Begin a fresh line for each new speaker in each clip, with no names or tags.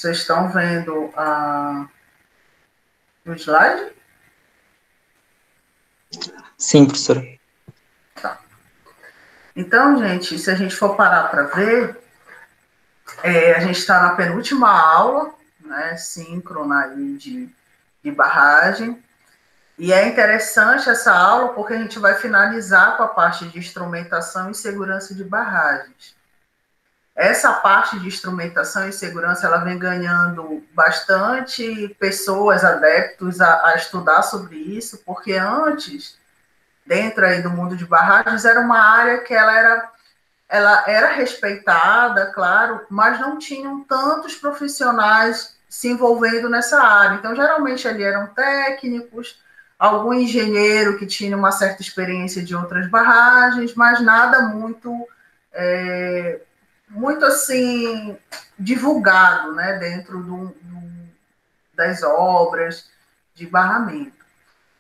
Vocês estão vendo o slide?
Sim, professora.
Tá. Então, gente, se a gente for parar para ver, a gente está na penúltima aula, né, síncrona aí de barragem, e é interessante essa aula porque a gente vai finalizar com a parte de instrumentação e segurança de barragens. Essa parte de instrumentação e segurança, ela vem ganhando bastante pessoas, adeptos a estudar sobre isso, porque antes, dentro aí do mundo de barragens, era uma área que ela era respeitada, claro, mas não tinham tantos profissionais se envolvendo nessa área. Então, geralmente, ali eram técnicos, algum engenheiro que tinha uma certa experiência de outras barragens, mas nada muito assim, divulgado, né, dentro das obras de barramento.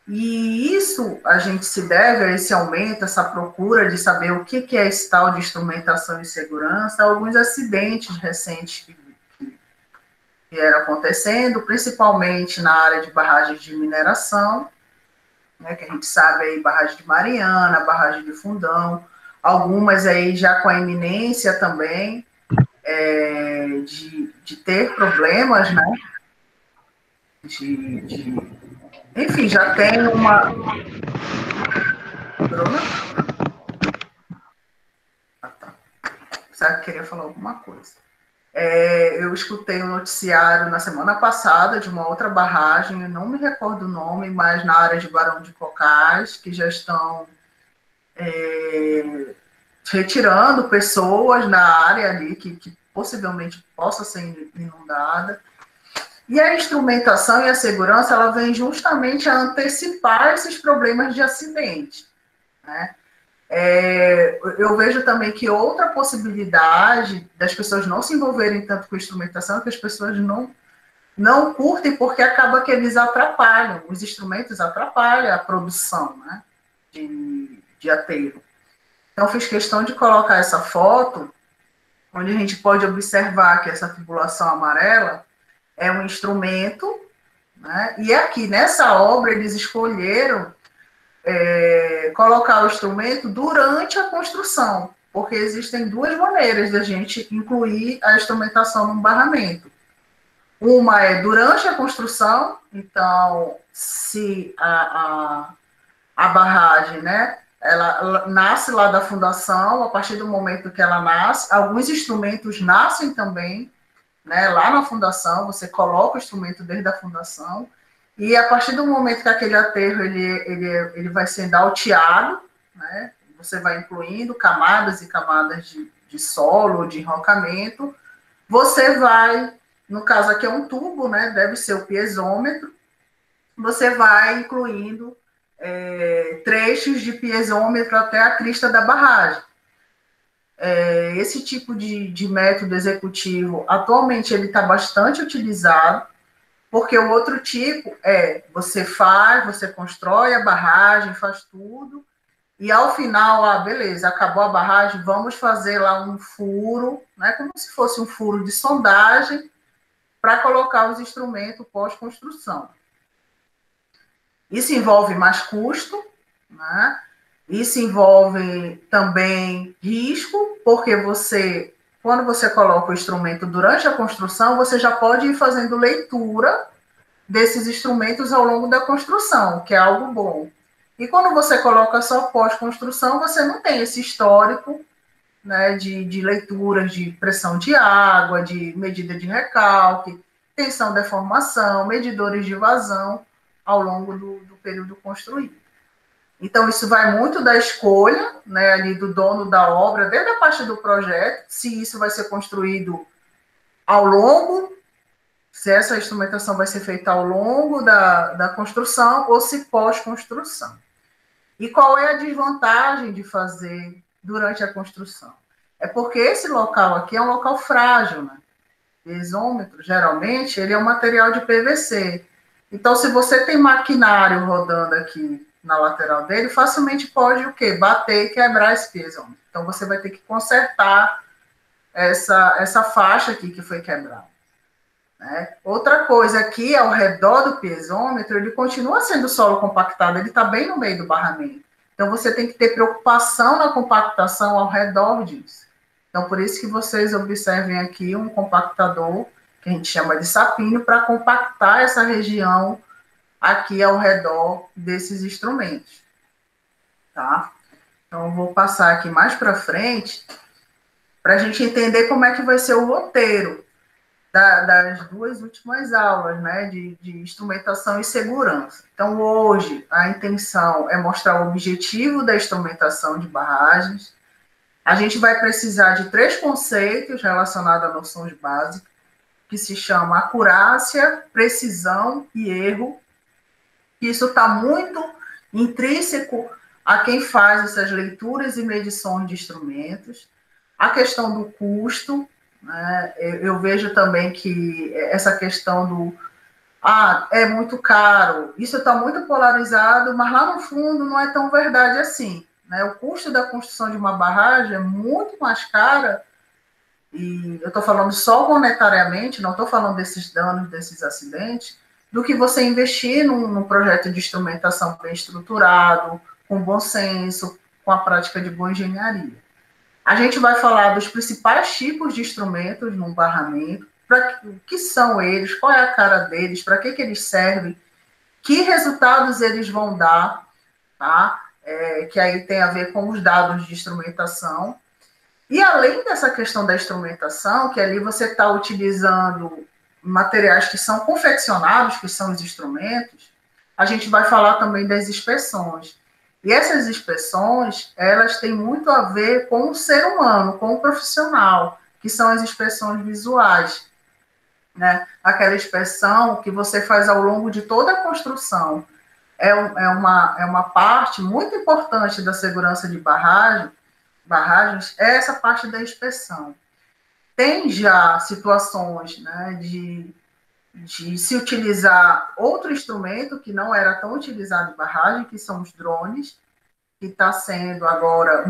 E isso a gente se deve a esse aumento, essa procura de saber o que é esse tal de instrumentação e segurança, alguns acidentes recentes que vieram acontecendo, principalmente na área de barragens de mineração, né, que a gente sabe aí, barragem de Mariana, barragem de Fundão, algumas aí já com a iminência também de ter problemas, né? Enfim, já tem uma. Bruna? Ah, tá. Sabe que queria falar alguma coisa. Eu escutei um noticiário na semana passada de uma outra barragem, eu não me recordo o nome, mas na área de Barão de Cocais, que já estão retirando pessoas na área ali que possivelmente possa ser inundada. E a instrumentação e a segurança, ela vem justamente a antecipar esses problemas de acidente, né? Eu vejo também que outra possibilidade das pessoas não se envolverem tanto com instrumentação é que as pessoas não curtem porque acaba que eles atrapalham, os instrumentos atrapalham a produção, né, de aterro. Então, fiz questão de colocar essa foto, onde a gente pode observar que essa tubulação amarela é um instrumento, né, e aqui nessa obra eles escolheram colocar o instrumento durante a construção, porque existem duas maneiras de a gente incluir a instrumentação no barramento. Uma é durante a construção, então, se a barragem, né, ela nasce lá da fundação, a partir do momento que ela nasce, alguns instrumentos nascem também, né, lá na fundação, você coloca o instrumento desde a fundação, e a partir do momento que aquele aterro ele vai sendo alteado, né, você vai incluindo camadas e camadas de solo, de enrocamento, você vai, no caso aqui é um tubo, né, deve ser o piezômetro, você vai incluindo trechos de piezômetro até a crista da barragem. Esse tipo de método executivo, atualmente ele está bastante utilizado, porque o outro tipo você constrói a barragem, faz tudo, e ao final, beleza, acabou a barragem, vamos fazer lá um furo, né, como se fosse um furo de sondagem, para colocar os instrumentos pós-construção. Isso envolve mais custo, né? Isso envolve também risco, porque quando você coloca o instrumento durante a construção, você já pode ir fazendo leitura desses instrumentos ao longo da construção, que é algo bom. E quando você coloca só pós-construção, você não tem esse histórico, né, de leituras de pressão de água, de medida de recalque, tensão, deformação, medidores de vazão ao longo do período construído. Então, isso vai muito da escolha, né, ali do dono da obra, desde a parte do projeto, se isso vai ser construído ao longo, se essa instrumentação vai ser feita ao longo da construção ou se pós-construção. E qual é a desvantagem de fazer durante a construção? É porque esse local aqui é um local frágil, né? O piezômetro, geralmente, ele é um material de PVC. Então, se você tem maquinário rodando aqui na lateral dele, facilmente pode o quê? Bater e quebrar esse piezômetro. Então, você vai ter que consertar essa faixa aqui que foi quebrada. né? Outra coisa, aqui ao redor do piezômetro, ele continua sendo solo compactado, ele está bem no meio do barramento. Então, você tem que ter preocupação na compactação ao redor disso. Então, por isso que vocês observem aqui um compactador, que a gente chama de sapinho, para compactar essa região aqui ao redor desses instrumentos. Tá? Então, eu vou passar aqui mais para frente, para a gente entender como é que vai ser o roteiro das duas últimas aulas, né, de instrumentação e segurança. Então, hoje, a intenção é mostrar o objetivo da instrumentação de barragens. A gente vai precisar de 3 conceitos relacionados a noções básicas, que se chama acurácia, precisão e erro. Isso está muito intrínseco a quem faz essas leituras e medições de instrumentos. A questão do custo, né? Eu vejo também que essa questão do é muito caro, isso está muito polarizado, mas lá no fundo não é tão verdade assim. Né? O custo da construção de uma barragem é muito mais cara, e eu estou falando só monetariamente, não estou falando desses danos, desses acidentes, do que você investir num projeto de instrumentação bem estruturado, com bom senso, com a prática de boa engenharia. A gente vai falar dos principais tipos de instrumentos num barramento, o que são eles, qual é a cara deles, para que eles servem, que resultados eles vão dar, tá? Que aí tem a ver com os dados de instrumentação. E além dessa questão da instrumentação, que ali você está utilizando materiais que são confeccionados, que são os instrumentos, a gente vai falar também das inspeções. E essas inspeções, elas têm muito a ver com o ser humano, com o profissional, que são as inspeções visuais. Né? Aquela inspeção que você faz ao longo de toda a construção. É uma parte muito importante da segurança de barragens, é essa parte da inspeção. Tem já situações, né, de se utilizar outro instrumento que não era tão utilizado em barragem, que são os drones, que está sendo agora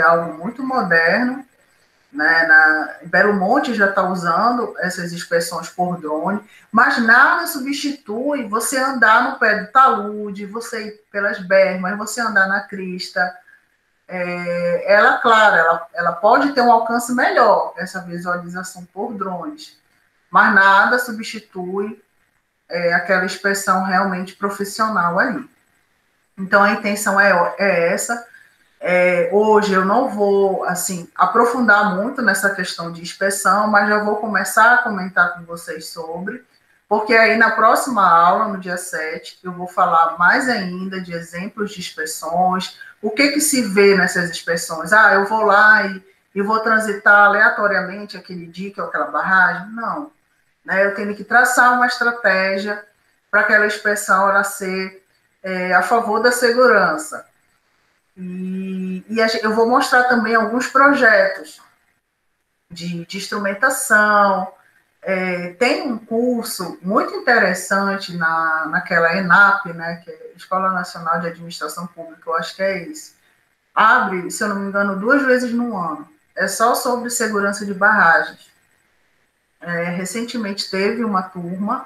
algo muito moderno, né? Belo Monte já está usando essas inspeções por drone, mas nada substitui você andar no pé do talude, você ir pelas bermas, você andar na crista. Claro, ela pode ter um alcance melhor, essa visualização por drones, mas nada substitui aquela inspeção realmente profissional ali. Então, a intenção é essa. Hoje eu não vou assim aprofundar muito nessa questão de inspeção, mas já vou começar a comentar com vocês sobre, porque aí na próxima aula, no dia 7, eu vou falar mais ainda de exemplos de inspeções, o que se vê nessas inspeções. Eu vou lá e vou transitar aleatoriamente aquele dique ou aquela barragem? Não. Né? Eu tenho que traçar uma estratégia para aquela inspeção ela ser a favor da segurança. E eu vou mostrar também alguns projetos de instrumentação. Tem um curso muito interessante naquela ENAP, né, que é Escola Nacional de Administração Pública, eu acho que é esse. Abre, se eu não me engano, 2 vezes no ano. É só sobre segurança de barragens. Recentemente teve uma turma,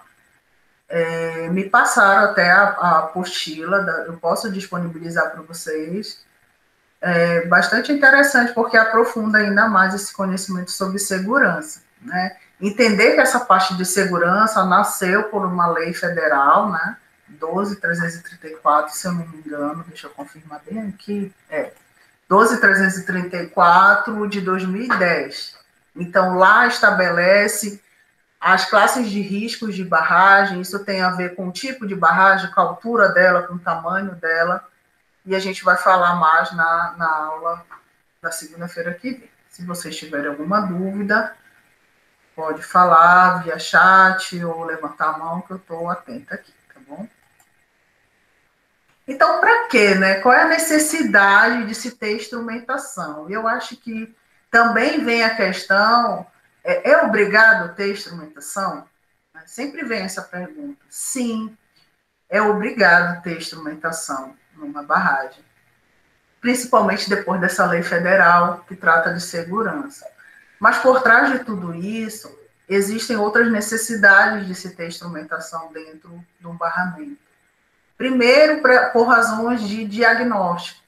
me passaram até a apostila, eu posso disponibilizar para vocês. Bastante interessante, porque aprofunda ainda mais esse conhecimento sobre segurança. Né? Entender que essa parte de segurança nasceu por uma lei federal, né? 12.334, se eu não me engano, deixa eu confirmar bem aqui, 12.334 de 2010. Então, lá estabelece as classes de riscos de barragem, isso tem a ver com o tipo de barragem, com a altura dela, com o tamanho dela, e a gente vai falar mais na aula da segunda-feira que vem. Se vocês tiverem alguma dúvida, pode falar via chat ou levantar a mão, que eu estou atenta aqui, tá bom? Então, para quê, né? Qual é a necessidade de se ter instrumentação? Eu acho que também vem a questão, é obrigado ter instrumentação? Sempre vem essa pergunta. Sim, é obrigado ter instrumentação numa barragem, principalmente depois dessa lei federal que trata de segurança. Mas por trás de tudo isso, existem outras necessidades de se ter instrumentação dentro de um barramento. Primeiro, por razões de diagnóstico,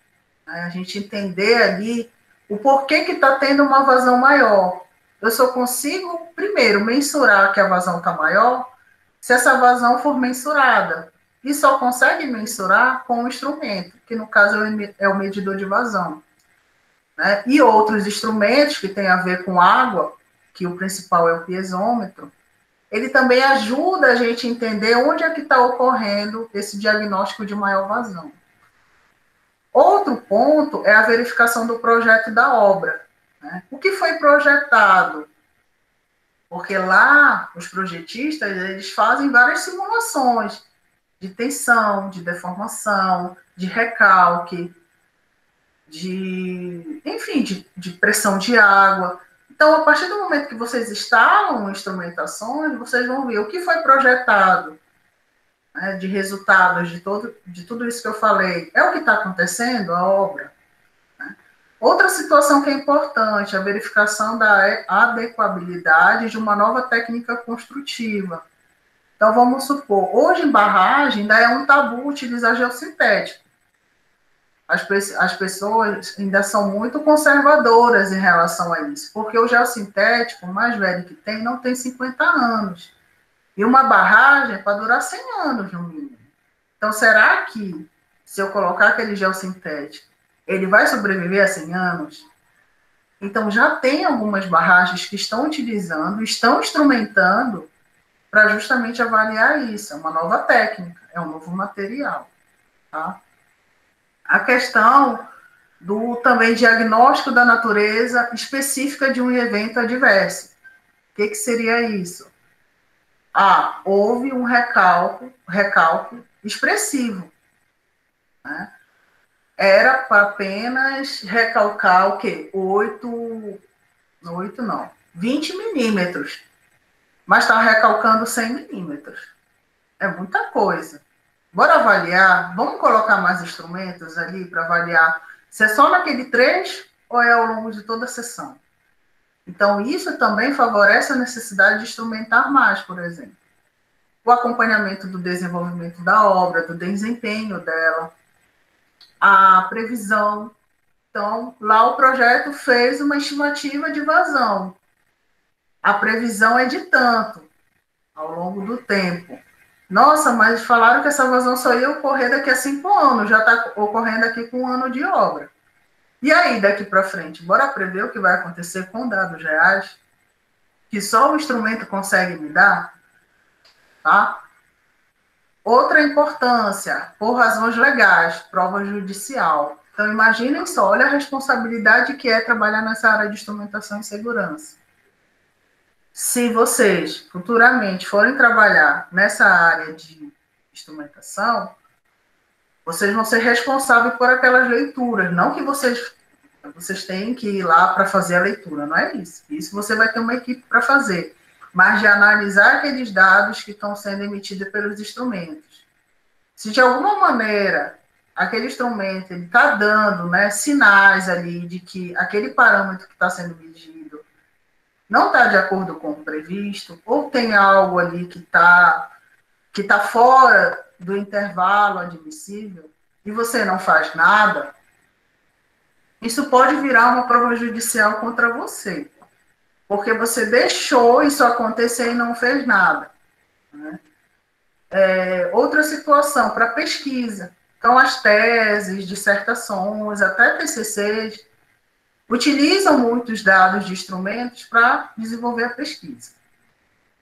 né? A gente entender ali o porquê que está tendo uma vazão maior. Eu só consigo, primeiro, mensurar que a vazão está maior se essa vazão for mensurada. E só consegue mensurar com o instrumento, que no caso é o medidor de vazão, né? E outros instrumentos que têm a ver com água, que o principal é o piezômetro, ele também ajuda a gente a entender onde é que está ocorrendo esse diagnóstico de maior vazão. Outro ponto é a verificação do projeto da obra, né? O que foi projetado? Porque lá, os projetistas, eles fazem várias simulações de tensão, de deformação, de recalque, enfim, de pressão de água. Então, a partir do momento que vocês instalam instrumentações, vocês vão ver o que foi projetado, né, de resultados de tudo isso que eu falei. É o que está acontecendo, a obra. Né? Outra situação que é importante, a verificação da adequabilidade de uma nova técnica construtiva. Então, vamos supor, hoje em barragem ainda é um tabu utilizar geossintético. As pessoas ainda são muito conservadoras em relação a isso, porque o geossintético, o mais velho que tem, não tem 50 anos. E uma barragem é para durar 100 anos, no mínimo. Então, será que, se eu colocar aquele geossintético, ele vai sobreviver a 100 anos? Então, já tem algumas barragens que estão utilizando, estão instrumentando para justamente avaliar isso. É uma nova técnica, é um novo material, tá? A questão do também diagnóstico da natureza específica de um evento adverso. O que seria isso? Houve um recalque expressivo, né? Era para apenas recalcar o quê? 20 milímetros. Mas está recalcando 100 milímetros. É muita coisa. Bora avaliar? Vamos colocar mais instrumentos ali para avaliar se é só naquele trecho ou é ao longo de toda a sessão. Então, isso também favorece a necessidade de instrumentar mais, por exemplo. O acompanhamento do desenvolvimento da obra, do desempenho dela, a previsão. Então, lá o projeto fez uma estimativa de vazão. A previsão é de tanto, ao longo do tempo. Nossa, mas falaram que essa vazão só ia ocorrer daqui a 5 anos, já está ocorrendo aqui com 1 ano de obra. E aí, daqui para frente, bora prever o que vai acontecer com dados reais, que só o instrumento consegue me dar, tá? Outra importância, por razões legais, prova judicial. Então, imaginem só, olha a responsabilidade que é trabalhar nessa área de instrumentação e segurança. Se vocês futuramente forem trabalhar nessa área de instrumentação, vocês vão ser responsáveis por aquelas leituras, não que vocês têm que ir lá para fazer a leitura, não é isso. Isso você vai ter uma equipe para fazer, mas de analisar aqueles dados que estão sendo emitidos pelos instrumentos. Se de alguma maneira aquele instrumento está dando, né, sinais ali de que aquele parâmetro que está sendo medido não está de acordo com o previsto, ou tem algo ali que tá fora do intervalo admissível, e você não faz nada, isso pode virar uma prova judicial contra você, porque você deixou isso acontecer e não fez nada, né? Outra situação, para pesquisa. Então, as teses, dissertações, até TCCs, utilizam muitos dados de instrumentos para desenvolver a pesquisa.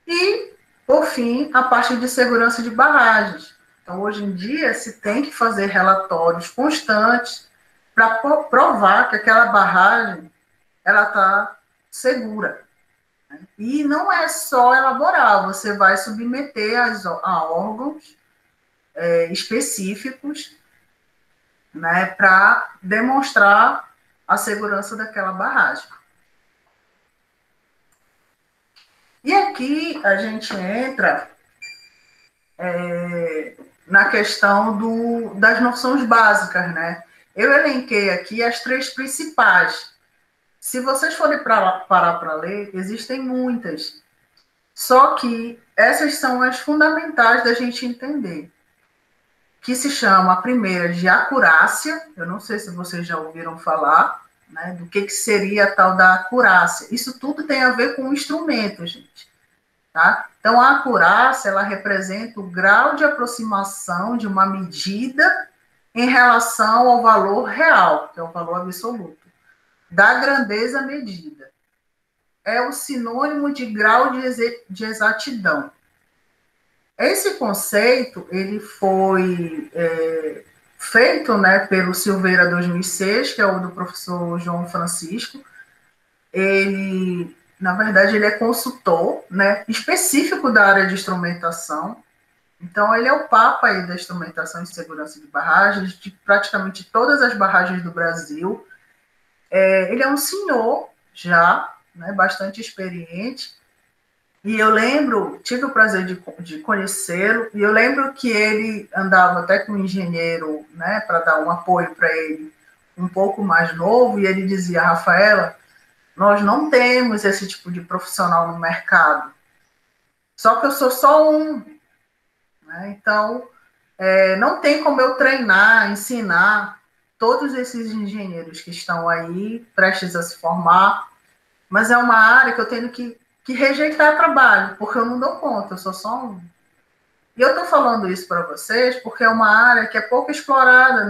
E, por fim, a parte de segurança de barragens. Então, hoje em dia, se tem que fazer relatórios constantes para provar que aquela barragem ela está segura. E não é só elaborar, você vai submeter a órgãos específicos, né, para demonstrar a segurança daquela barragem. E aqui a gente entra na questão das noções básicas, né? Eu elenquei aqui as 3 principais. Se vocês forem parar para ler, existem muitas. Só que essas são as fundamentais da gente entender, que se chama a primeira de acurácia. Eu não sei se vocês já ouviram falar, né, do que seria a tal da acurácia. Isso tudo tem a ver com o instrumento, gente. Tá? Então, a acurácia, ela representa o grau de aproximação de uma medida em relação ao valor real, que é o valor absoluto, da grandeza medida. É o sinônimo de grau de exatidão. Esse conceito, ele foi feito, né, pelo Silveira 2006, que é o do professor João Francisco. Ele, na verdade, ele é consultor, né, específico da área de instrumentação. Então, ele é o papa aí da instrumentação e segurança de barragens, de praticamente todas as barragens do Brasil. Ele é um senhor já, né, bastante experiente, e eu lembro, tive o prazer de conhecê-lo, e eu lembro que ele andava até com um engenheiro, né, para dar um apoio para ele, um pouco mais novo, e ele dizia: Rafaela, nós não temos esse tipo de profissional no mercado, só que eu sou só um, né? Então, não tem como eu treinar, ensinar todos esses engenheiros que estão aí, prestes a se formar, mas é uma área que eu tenho que rejeitar trabalho, porque eu não dou conta, eu sou só um. E eu estou falando isso para vocês porque é uma área que é pouco explorada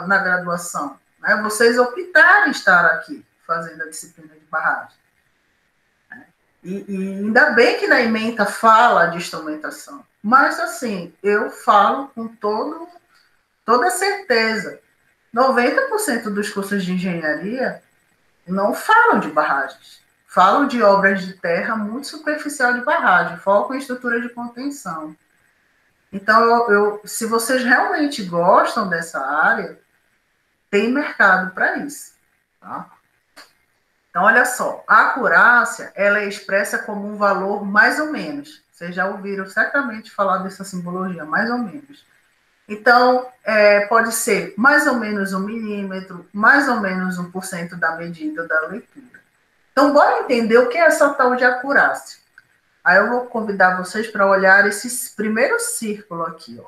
na graduação. Né? Vocês optaram em estar aqui, fazendo a disciplina de barragem. E ainda bem que na ementa fala de instrumentação. Mas, assim, eu falo com toda certeza. 90% dos cursos de engenharia não falam de barragens. Falam de obras de terra muito superficial de barragem, foco em estrutura de contenção. Então, se vocês realmente gostam dessa área, tem mercado para isso. Tá? Então, olha só, a acurácia, ela é expressa como um valor mais ou menos. Vocês já ouviram certamente falar dessa simbologia, mais ou menos. Então, pode ser mais ou menos 1 milímetro, mais ou menos 1% da medida da leitura. Então, bora entender o que é essa tal de acurácia. Aí eu vou convidar vocês para olhar esse primeiro círculo aqui, ó.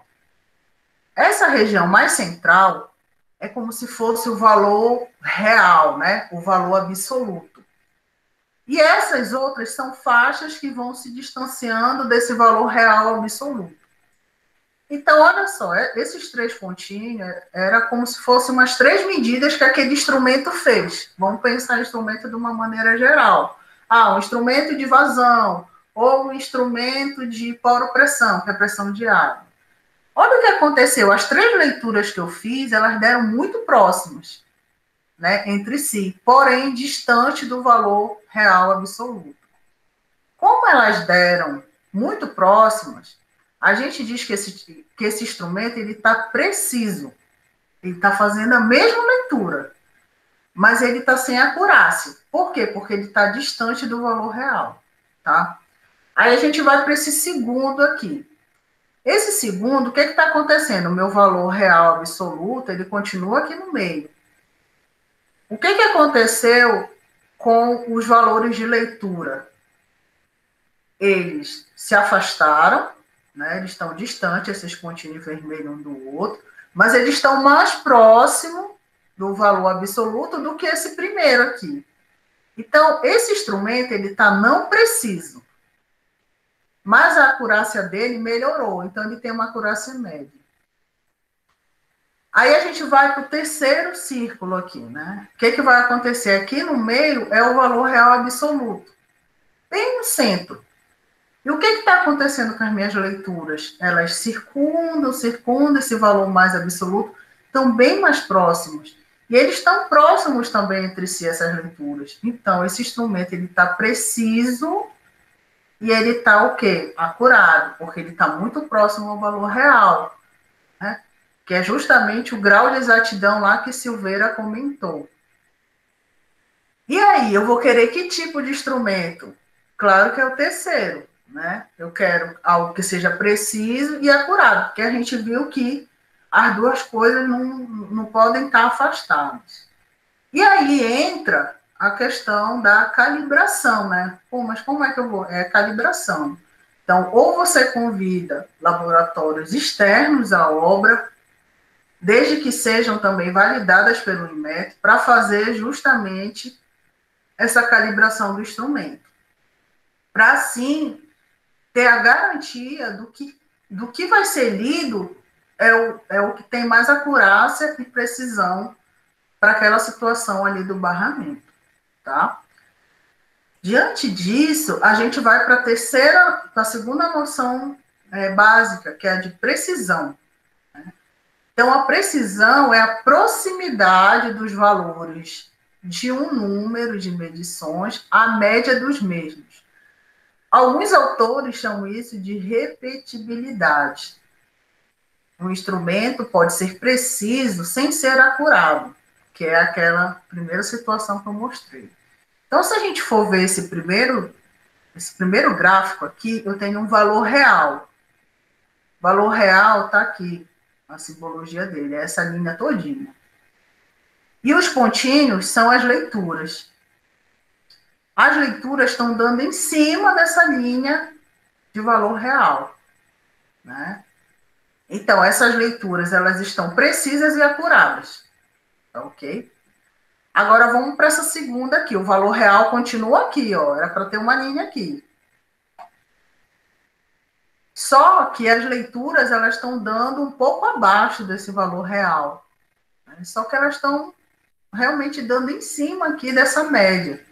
Essa região mais central é como se fosse o valor real, né? O valor absoluto. E essas outras são faixas que vão se distanciando desse valor real absoluto. Então, olha só, esses 3 pontinhos era como se fossem umas 3 medidas que aquele instrumento fez. Vamos pensar instrumento de uma maneira geral. Um instrumento de vazão, ou um instrumento de poropressão, que é pressão de água. Olha o que aconteceu. As 3 leituras que eu fiz, elas deram muito próximas, né, entre si, porém distante do valor real absoluto. Como elas deram muito próximas, a gente diz que esse instrumento está preciso, ele está fazendo a mesma leitura, mas ele está sem acurácia. Por quê? Porque ele está distante do valor real. Tá? Aí a gente vai para esse segundo aqui. Esse segundo, o que está acontecendo? O meu valor real absoluto, ele continua aqui no meio. O que aconteceu com os valores de leitura? Eles se afastaram, né? Eles estão distantes, esses pontinhos vermelhos um do outro, mas eles estão mais próximos do valor absoluto do que esse primeiro aqui. Então, esse instrumento, ele está não preciso, mas a acurácia dele melhorou, então ele tem uma acurácia média. Aí a gente vai para o terceiro círculo aqui, né? O que vai acontecer? Aqui no meio é o valor real absoluto, bem no centro. E o que está acontecendo com as minhas leituras? Elas circundam esse valor mais absoluto, estão bem mais próximos. E eles estão próximos também entre si, essas leituras. Então, esse instrumento está preciso e ele está o quê? Acurado, porque ele está muito próximo ao valor real, né? Que é justamente o grau de exatidão lá que Silveira comentou. E aí, eu vou querer que tipo de instrumento? Claro que é o terceiro. Né? Eu quero algo que seja preciso e acurado, porque a gente viu que as duas coisas não podem estar afastadas. E aí entra a questão da calibração, né? Mas como é que eu vou? É calibração. Então, ou você convida laboratórios externos à obra, desde que sejam também validadas pelo INMET, para fazer justamente essa calibração do instrumento. Para, assim, ter a garantia do que vai ser lido é o que tem mais acurácia e precisão para aquela situação ali do barramento, tá? Diante disso, a gente vai para a segunda noção básica, que é a de precisão. Então, a precisão é a proximidade dos valores de um número de medições à média dos mesmos. Alguns autores chamam isso de repetibilidade. Um instrumento pode ser preciso sem ser acurado, que é aquela primeira situação que eu mostrei. Então, se a gente for ver esse primeiro gráfico aqui, eu tenho um valor real. O valor real está aqui, a simbologia dele, é essa linha todinha. E os pontinhos são as leituras. As leituras estão dando em cima dessa linha de valor real, né? Então, essas leituras, elas estão precisas e acuradas, tá ok? Agora, vamos para essa segunda aqui. O valor real continua aqui, ó. Era para ter uma linha aqui. Só que as leituras, elas estão dando um pouco abaixo desse valor real. Né? Só que elas estão realmente dando em cima aqui dessa média.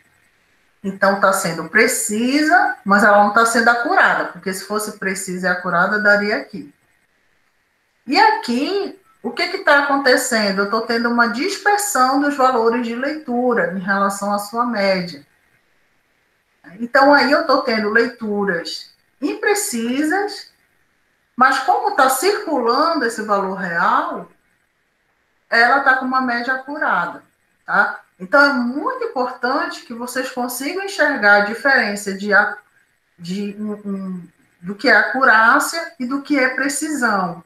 Então, está sendo precisa, mas ela não está sendo acurada, porque se fosse precisa e acurada, daria aqui. E aqui, o que está acontecendo? Eu estou tendo uma dispersão dos valores de leitura em relação à sua média. Então, aí eu estou tendo leituras imprecisas, mas como está circulando esse valor real, ela está com uma média acurada, tá? Então, é muito importante que vocês consigam enxergar a diferença do que é acurácia e do que é precisão.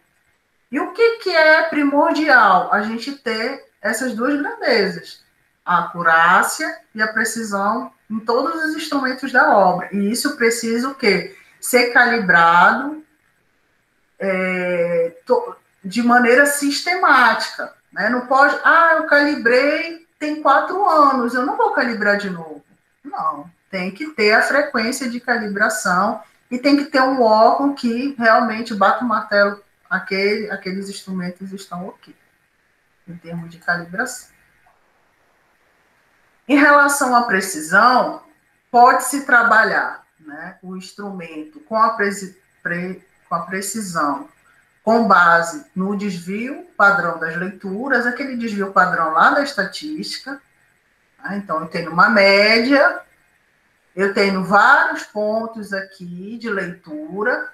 E o que é primordial? A gente ter essas duas grandezas, a acurácia e a precisão em todos os instrumentos da obra. E isso precisa o quê? Ser calibrado de maneira sistemática. Né? Não pode, eu calibrei, tem 4 anos, eu não vou calibrar de novo. Não, tem que ter a frequência de calibração e tem que ter um órgão que realmente bata o martelo, aqueles instrumentos estão ok, em termos de calibração. Em relação à precisão, pode-se trabalhar, né, o instrumento com a precisão, com base no desvio padrão das leituras, aquele desvio padrão lá da estatística. Né? Então, eu tenho uma média, eu tenho vários pontos aqui de leitura,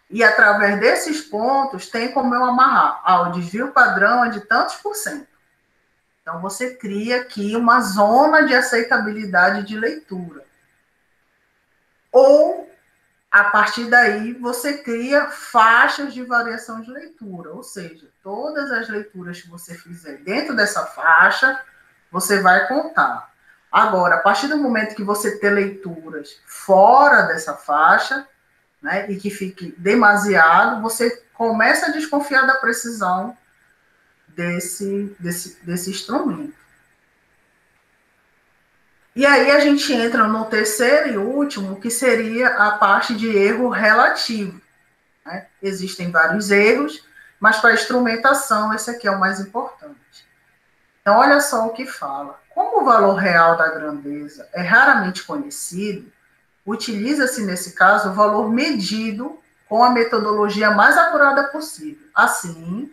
e através desses pontos tem como eu amarrar. O desvio padrão é de tantos por cento. Então, você cria aqui uma zona de aceitabilidade de leitura. Ou, a partir daí, você cria faixas de variação de leitura. Ou seja, todas as leituras que você fizer dentro dessa faixa, você vai contar. Agora, a partir do momento que você ter leituras fora dessa faixa, né, e que fique demasiado, você começa a desconfiar da precisão desse instrumento. E aí a gente entra no terceiro e último, que seria a parte de erro relativo. Né? Existem vários erros, mas para a instrumentação, esse aqui é o mais importante. Então, olha só o que fala. Como o valor real da grandeza é raramente conhecido, utiliza-se, nesse caso, o valor medido com a metodologia mais acurada possível. Assim,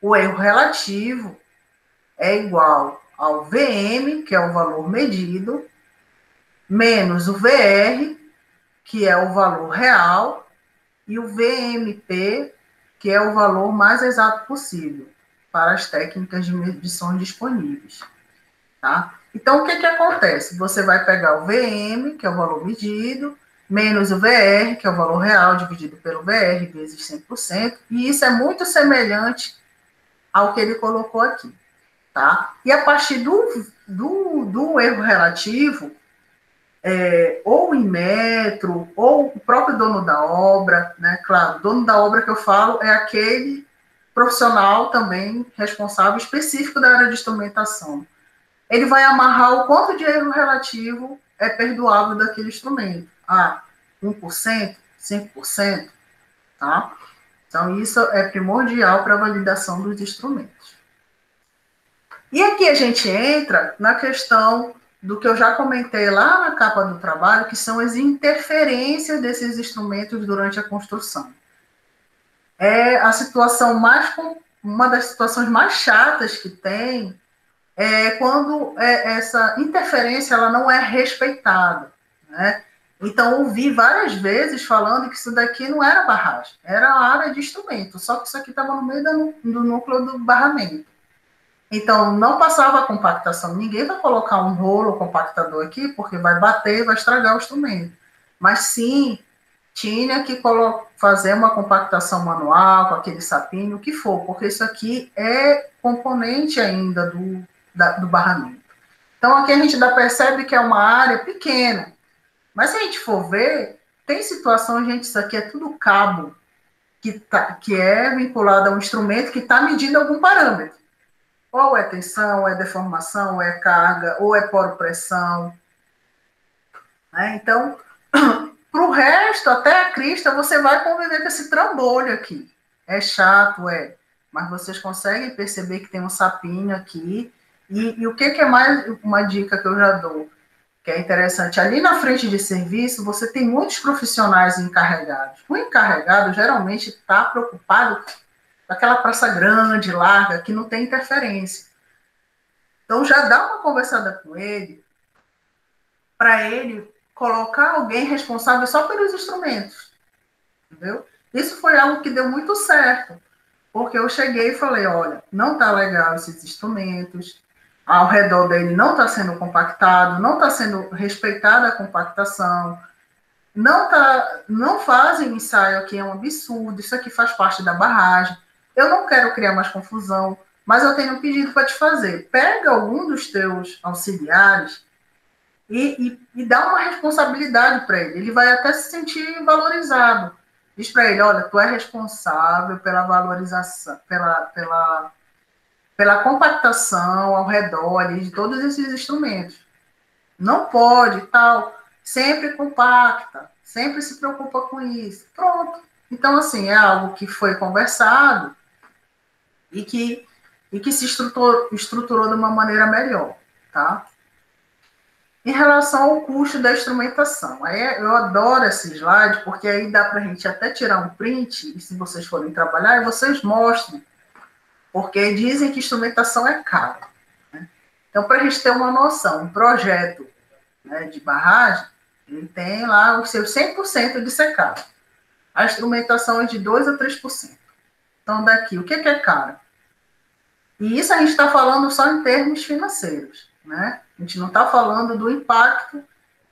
o erro relativo é igual ao VM, que é o valor medido, menos o VR, que é o valor real, e o VMP, que é o valor mais exato possível para as técnicas de medição disponíveis. Tá? Então, o que acontece? Você vai pegar o VM, que é o valor medido, menos o VR, que é o valor real, dividido pelo VR, vezes 100%, e isso é muito semelhante ao que ele colocou aqui. Tá? E a partir do erro relativo, ou em metro, ou o próprio dono da obra, né? Claro, o dono da obra que eu falo é aquele profissional também responsável específico da área de instrumentação. Ele vai amarrar o quanto de erro relativo é perdoável daquele instrumento. 1%, 5%, tá? Então, isso é primordial para a validação dos instrumentos. E aqui a gente entra na questão do que eu já comentei lá na capa do trabalho, que são as interferências desses instrumentos durante a construção. É a situação uma das situações mais chatas que tem é quando essa interferência ela não é respeitada, né? Então, ouvi várias vezes falando que isso daqui não era barragem, era a área de instrumento, só que isso aqui estava no meio do núcleo do barramento. Então, não passava a compactação. Ninguém vai colocar um rolo compactador aqui, porque vai bater e vai estragar o instrumento. Mas sim, tinha que fazer uma compactação manual, com aquele sapinho, o que for, porque isso aqui é componente ainda do barramento. Então, aqui a gente já percebe que é uma área pequena. Mas se a gente for ver, tem situações, gente, isso aqui é tudo cabo, que é vinculado a um instrumento que está medindo algum parâmetro. Ou é tensão, ou é deformação, ou é carga, ou é poro-pressão. Né? Então, para o resto, até a crista, você vai conviver com esse trambolho aqui. É chato, mas vocês conseguem perceber que tem um sapinho aqui. E o que é mais uma dica que eu já dou, que é interessante? Ali na frente de serviço, você tem muitos profissionais encarregados. O encarregado geralmente está preocupado com aquela praça grande, larga, que não tem interferência. Então, já dá uma conversada com ele, para ele colocar alguém responsável só pelos instrumentos, entendeu? Isso foi algo que deu muito certo, porque eu cheguei e falei, olha, não está legal esses instrumentos, ao redor dele não está sendo compactado, não está sendo respeitada a compactação, não fazem ensaio aqui, é um absurdo, isso aqui faz parte da barragem, eu não quero criar mais confusão, mas eu tenho um pedido para te fazer. Pega algum dos teus auxiliares e dá uma responsabilidade para ele. Ele vai até se sentir valorizado. Diz para ele, olha, tu é responsável pela valorização, pela compactação ao redor ali, de todos esses instrumentos. Não pode, tal. Sempre compacta, sempre se preocupa com isso. Pronto. Então, assim, é algo que foi conversado e que se estruturou de uma maneira melhor, tá? Em relação ao custo da instrumentação, aí eu adoro esse slide, porque aí dá para a gente até tirar um print, e se vocês forem trabalhar, e vocês mostrem, porque dizem que instrumentação é caro. Né? Então, para a gente ter uma noção, um projeto, né, de barragem, ele tem lá os seus 100% de secado. A instrumentação é de 2% a 3%. Então, daqui, o que é caro? E isso a gente está falando só em termos financeiros, né? A gente não está falando do impacto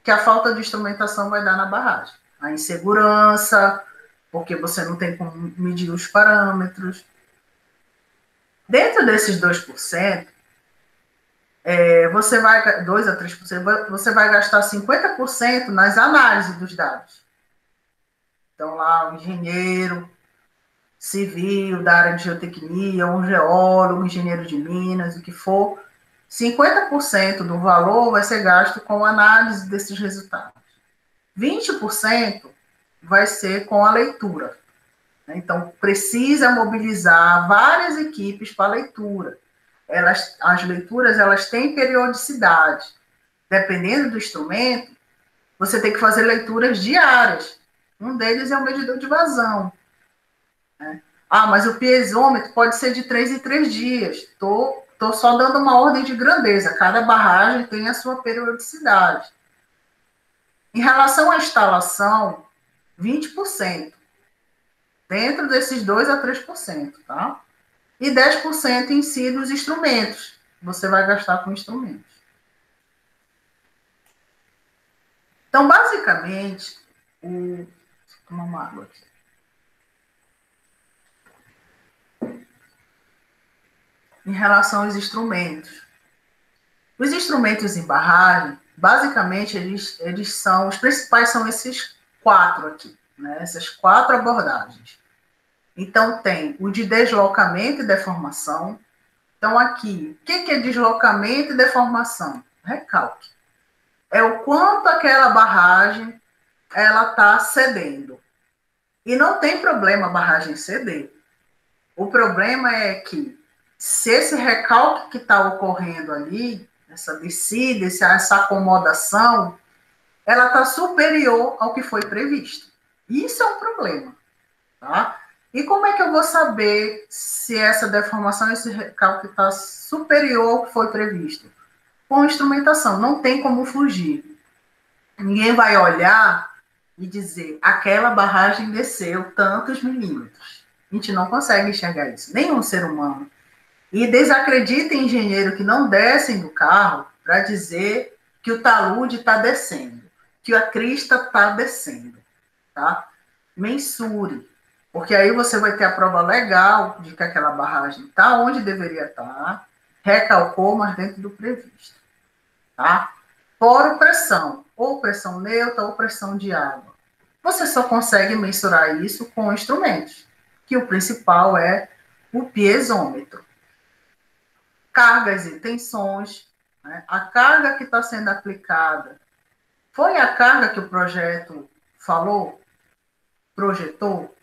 que a falta de instrumentação vai dar na barragem. A insegurança, porque você não tem como medir os parâmetros. Dentro desses 2%, 2 a 3%, você vai gastar 50% nas análises dos dados. Então, lá, o engenheiro civil da área de geotecnia, um geólogo, um engenheiro de minas, o que for, 50% do valor vai ser gasto com análise desses resultados. 20% vai ser com a leitura. Então, precisa mobilizar várias equipes para a leitura. As leituras elas têm periodicidade. Dependendo do instrumento, você tem que fazer leituras diárias. Um deles é o medidor de vazão. Mas o piezômetro pode ser de 3 em 3 dias. Estou só dando uma ordem de grandeza. Cada barragem tem a sua periodicidade. Em relação à instalação, 20%. Dentro desses 2 a 3%, tá? E 10% em si dos instrumentos. Você vai gastar com instrumentos. Então, basicamente, vou tomar uma água aqui. Em relação aos instrumentos. Os instrumentos em barragem, basicamente, eles são, os principais são esses 4 aqui, né? Essas 4 abordagens. Então, tem o de deslocamento e deformação. Então, aqui, o que é deslocamento e deformação? Recalque. É o quanto aquela barragem ela está cedendo. E não tem problema a barragem ceder. O problema é que, se esse recalque que está ocorrendo ali, essa descida, essa acomodação, ela está superior ao que foi previsto. Isso é um problema. Tá? E como é que eu vou saber se essa deformação, esse recalque está superior ao que foi previsto? Com instrumentação, não tem como fugir. Ninguém vai olhar e dizer, aquela barragem desceu tantos milímetros. A gente não consegue enxergar isso, nenhum ser humano. E desacredita em engenheiro que não descem do carro para dizer que o talude está descendo, que a crista está descendo. Tá? Mensure, porque aí você vai ter a prova legal de que aquela barragem está onde deveria estar, recalcou, mas dentro do previsto. Tá? Poro pressão, ou pressão neutra ou pressão de água. Você só consegue mensurar isso com instrumentos, que o principal é o piezômetro. Cargas e tensões, né? A carga que está sendo aplicada foi a carga que o projeto falou, projetou?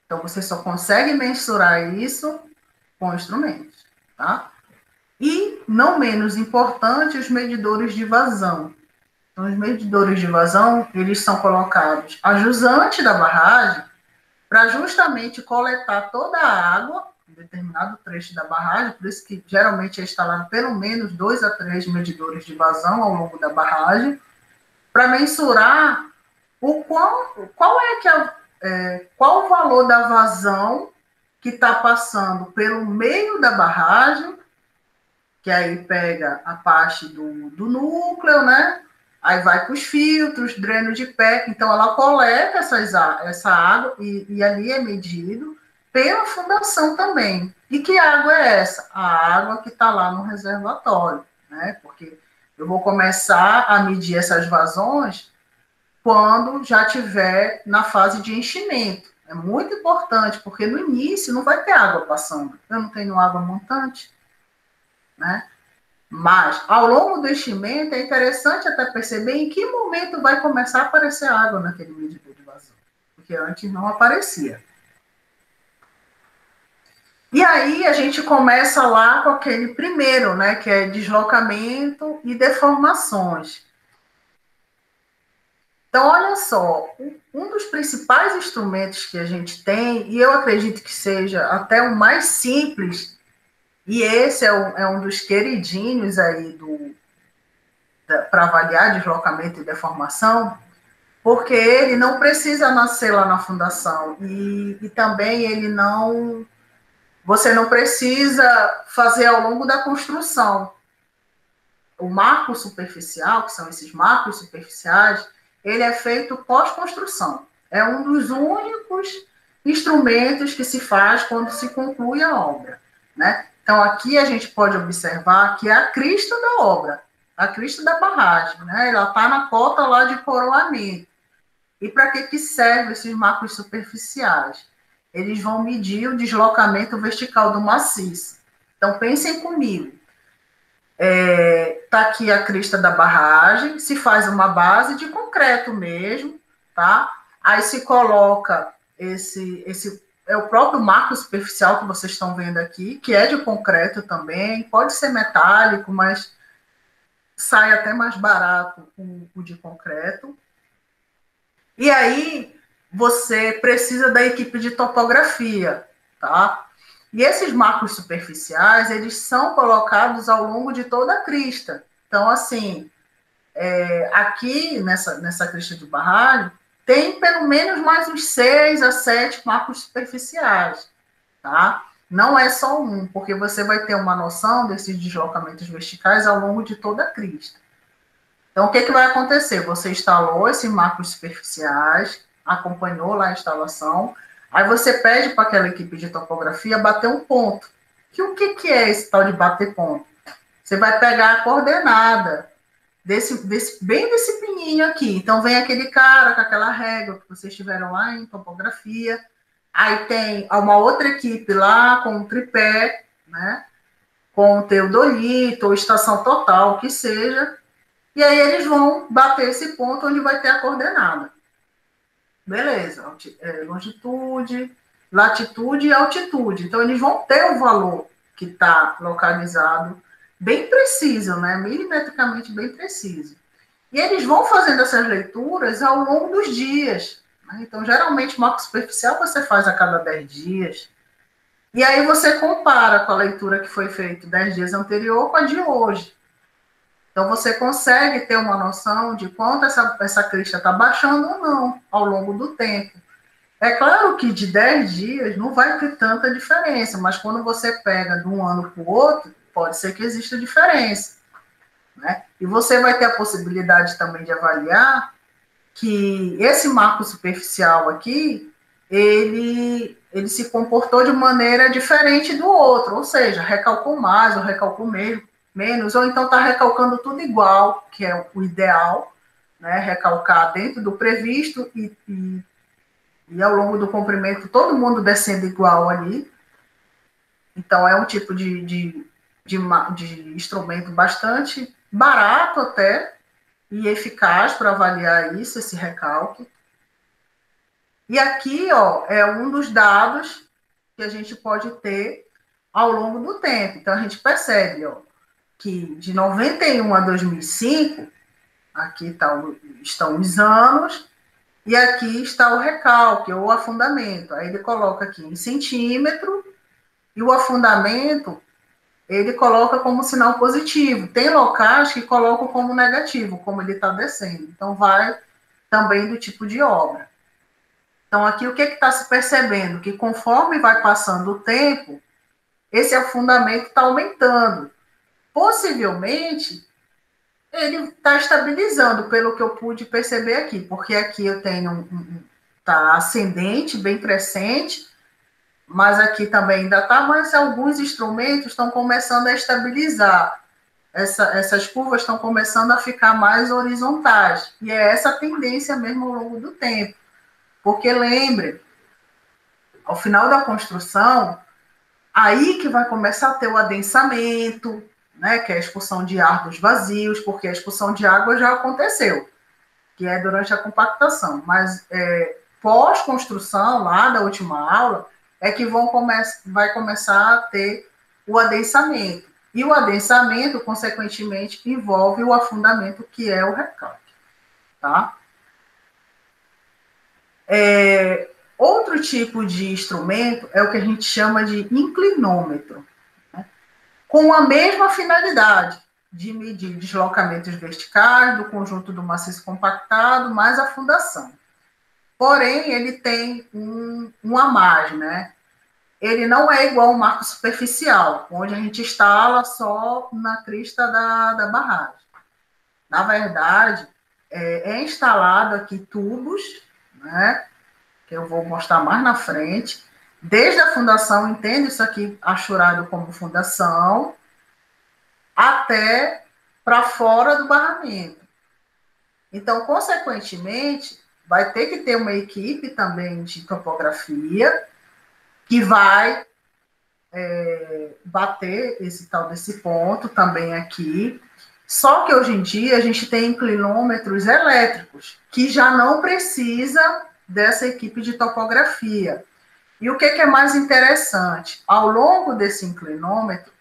Então, você só consegue mensurar isso com instrumentos, tá? E, não menos importante, os medidores de vazão. Então, os medidores de vazão, eles são colocados a jusante da barragem para justamente coletar toda a água em determinado trecho da barragem, por isso que geralmente é instalado pelo menos 2 a 3 medidores de vazão ao longo da barragem, para mensurar qual o valor da vazão que está passando pelo meio da barragem, que aí pega a parte do núcleo, né? Aí vai para os filtros, dreno de pé, então ela coleta essa água e ali é medido pela fundação também. E que água é essa? A água que está lá no reservatório, né? Porque eu vou começar a medir essas vazões quando já tiver na fase de enchimento. É muito importante, porque no início não vai ter água passando. Eu não tenho água montante, né? Mas, ao longo do enchimento, é interessante até perceber em que momento vai começar a aparecer água naquele medidor de vazão. Porque antes não aparecia. E aí a gente começa lá com aquele primeiro, né? Que é deslocamento e deformações. Então, olha só, um dos principais instrumentos que a gente tem, e eu acredito que seja até o mais simples, e esse é um dos queridinhos aí para avaliar deslocamento e deformação, porque ele não precisa nascer lá na fundação, e também você não precisa fazer ao longo da construção. O marco superficial, que são esses marcos superficiais, ele é feito pós-construção. É um dos únicos instrumentos que se faz quando se conclui a obra, né? Então, aqui a gente pode observar que é a crista da obra, a crista da barragem, né? Ela está na cota lá de coroamento. E para que servem esses marcos superficiais? Eles vão medir o deslocamento vertical do maciço. Então, pensem comigo. Tá aqui a crista da barragem, se faz uma base de concreto mesmo, tá? Aí se coloca esse é o próprio marco superficial que vocês estão vendo aqui, que é de concreto também, pode ser metálico, mas sai até mais barato o de concreto. E aí você precisa da equipe de topografia, tá? E esses marcos superficiais, eles são colocados ao longo de toda a crista. Então, assim, aqui nessa crista de barragem, tem pelo menos mais uns 6 a 7 marcos superficiais, tá? Não é só um, porque você vai ter uma noção desses deslocamentos verticais ao longo de toda a crista. Então, o que vai acontecer? Você instalou esses marcos superficiais, acompanhou lá a instalação, aí você pede para aquela equipe de topografia bater um ponto. O que é esse tal de bater ponto? Você vai pegar a coordenada bem desse pininho aqui. Então, vem aquele cara com aquela régua que vocês tiveram lá em topografia. Aí tem uma outra equipe lá com um tripé, né? Com o teodolito ou estação total, que seja. E aí eles vão bater esse ponto onde vai ter a coordenada. Beleza, longitude, latitude e altitude. Então, eles vão ter o valor que está localizado bem preciso, né? Milimetricamente bem preciso. E eles vão fazendo essas leituras ao longo dos dias. Né? Então, geralmente, marco superficial você faz a cada 10 dias. E aí você compara com a leitura que foi feita 10 dias anterior com a de hoje. Então, você consegue ter uma noção de quanto essa crista está baixando ou não ao longo do tempo. É claro que de 10 dias não vai ter tanta diferença, mas quando você pega de um ano para o outro, pode ser que exista diferença. Né? E você vai ter a possibilidade também de avaliar que esse marco superficial aqui, ele se comportou de maneira diferente do outro, ou seja, recalcou mais ou recalcou menos, ou então está recalcando tudo igual, que é o ideal, né? Recalcar dentro do previsto e ao longo do comprimento todo mundo descendo igual ali. Então, é um tipo de instrumento bastante barato até e eficaz para avaliar isso, esse recalque. E aqui, ó, é um dos dados que a gente pode ter ao longo do tempo. Então, a gente percebe, ó, que de 91 a 2005, aqui estão os anos, e aqui está o recalque, ou afundamento. Aí ele coloca aqui em centímetro, e o afundamento, ele coloca como sinal positivo. Tem locais que colocam como negativo, como ele está descendo. Então, vai também do tipo de obra. Então, aqui o que está se percebendo? Que conforme vai passando o tempo, esse afundamento está aumentando. Possivelmente, ele está estabilizando, pelo que eu pude perceber aqui, porque aqui eu tenho tá ascendente, bem crescente, mas aqui também ainda está, mas alguns instrumentos estão começando a estabilizar. Essas curvas estão começando a ficar mais horizontais, e é essa tendência mesmo ao longo do tempo. Porque lembre, ao final da construção, aí que vai começar a ter o adensamento, né, que é a expulsão de ar dos vazios, porque a expulsão de água já aconteceu, que é durante a compactação, mas pós-construção, lá da última aula, é que vai começar a ter o adensamento. E o adensamento, consequentemente, envolve o afundamento, que é o recalque. Tá? Outro tipo de instrumento é o que a gente chama de inclinômetro, né? Com a mesma finalidade de medir deslocamentos verticais do conjunto do maciço compactado mais a fundação. Porém, ele tem um a mais, né? Ele não é igual ao marco superficial, onde a gente instala só na crista da barragem. Na verdade, é instalado aqui tubos, né? Que eu vou mostrar mais na frente, desde a fundação, entende isso aqui achurado como fundação, até para fora do barramento. Então, consequentemente, vai ter que ter uma equipe também de topografia que vai bater esse tal desse ponto também aqui. Só que hoje em dia a gente tem inclinômetros elétricos, que já não precisa dessa equipe de topografia. E o que é mais interessante? Ao longo desse inclinômetro,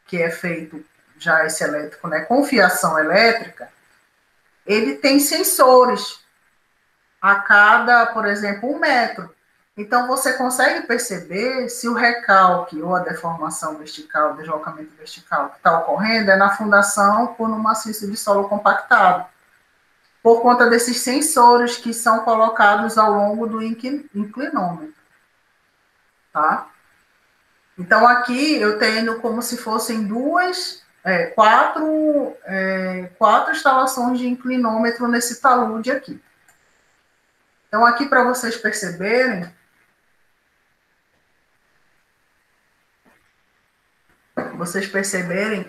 que é feito já esse elétrico, né, com fiação elétrica, ele tem sensores a cada, por exemplo, 1 metro. Então, você consegue perceber se o recalque ou a deformação vertical, o deslocamento vertical que está ocorrendo é na fundação ou no maciço de solo compactado, por conta desses sensores que são colocados ao longo do inclinômetro. Tá? Então, aqui eu tenho como se fossem quatro instalações de inclinômetro nesse talude aqui. Então, aqui para vocês perceberem,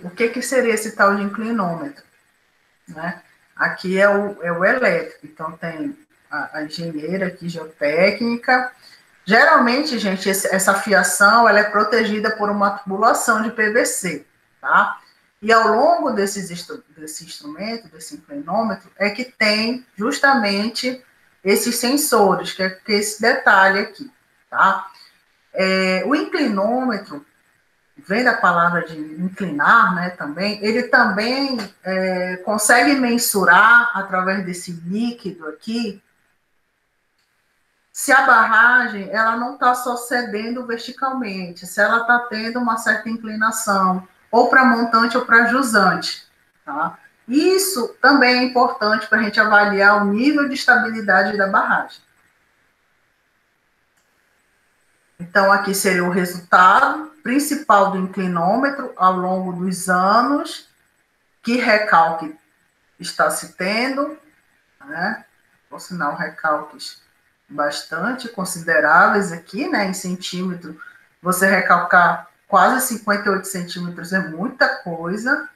o que seria esse tal de inclinômetro. né? Aqui é o elétrico, então tem a engenheira aqui, geotécnica. Geralmente, gente, essa fiação ela é protegida por uma tubulação de PVC, tá? E ao longo desse instrumento, desse inclinômetro, é que tem justamente esses sensores, que é esse detalhe aqui, tá? O inclinômetro, vem da palavra de inclinar, né, também, ele também consegue mensurar, através desse líquido aqui, se a barragem ela não está só cedendo verticalmente, se ela está tendo uma certa inclinação, ou para montante ou para jusante. Tá? Isso também é importante para a gente avaliar o nível de estabilidade da barragem. Então, aqui seria o resultado principal do inclinômetro ao longo dos anos, que recalque está se tendo, né? Por sinal, recalques bastante consideráveis aqui, né? Em centímetro, você recalcar quase 58 centímetros é muita coisa,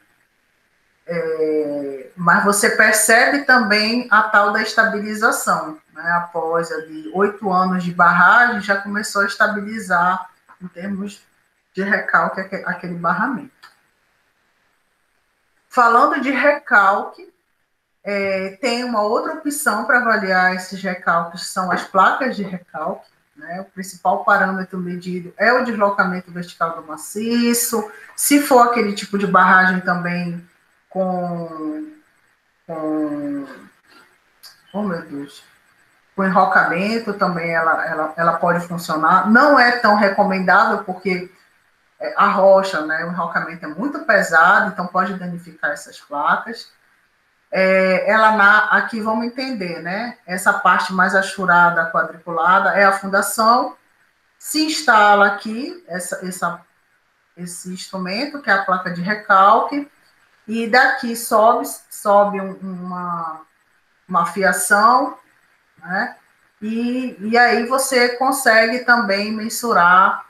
mas você percebe também a tal da estabilização, né? Após ali 8 anos de barragem, já começou a estabilizar em termos de recalque aquele barramento. Falando de recalque, tem uma outra opção para avaliar esses recalques, são as placas de recalque, né? O principal parâmetro medido é o deslocamento vertical do maciço, se for aquele tipo de barragem também com oh meu Deus, com enrocamento também ela pode funcionar, não é tão recomendável porque a rocha, né, o enrocamento é muito pesado, então pode danificar essas placas. Aqui vamos entender, né? Essa parte mais achurada, quadriculada, é a fundação. Se instala aqui esse instrumento, que é a placa de recalque, e daqui sobe uma fiação, né? E aí você consegue também mensurar.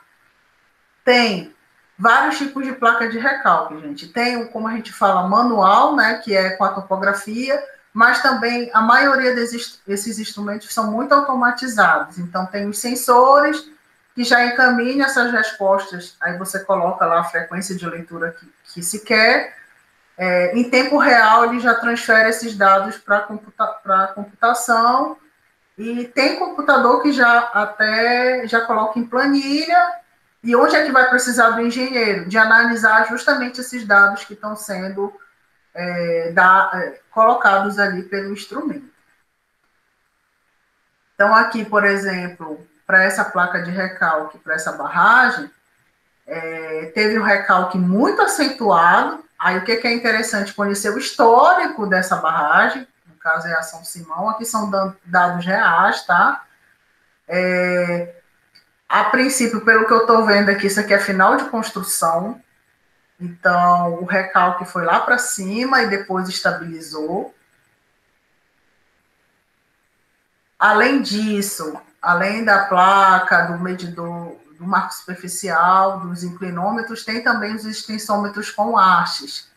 Tem vários tipos de placa de recalque, gente. Tem, como a gente fala, manual, né, que é com a topografia, mas também a maioria desses instrumentos são muito automatizados. Então, tem os sensores que já encaminham essas respostas, aí você coloca lá a frequência de leitura que se quer. Em tempo real, ele já transfere esses dados para a computação, e tem computador que já coloca em planilha. E onde é que vai precisar do engenheiro? De analisar justamente esses dados que estão sendo colocados ali pelo instrumento. Então, aqui, por exemplo, para essa placa de recalque, para essa barragem, teve um recalque muito acentuado. Aí, o que é interessante? Conhecer o histórico dessa barragem, no caso é a São Simão, aqui são dados reais, tá? A princípio, pelo que eu estou vendo aqui, isso aqui é final de construção, então o recalque foi lá para cima e depois estabilizou. Além disso, além da placa, do medidor, do marco superficial, dos inclinômetros, tem também os extensômetros com hastes.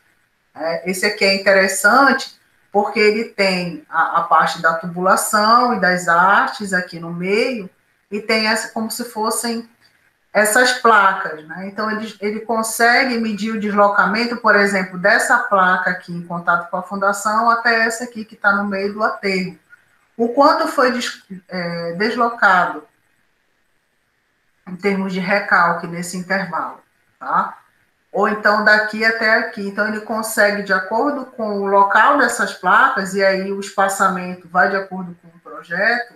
Esse aqui é interessante porque ele tem a parte da tubulação e das hastes aqui no meio, e tem essa como se fossem essas placas, né? Então, ele consegue medir o deslocamento, por exemplo, dessa placa aqui em contato com a fundação até essa aqui que está no meio do aterro. O quanto foi deslocado em termos de recalque nesse intervalo, tá? Ou então daqui até aqui. Então, ele consegue, de acordo com o local dessas placas, e aí o espaçamento vai de acordo com o projeto,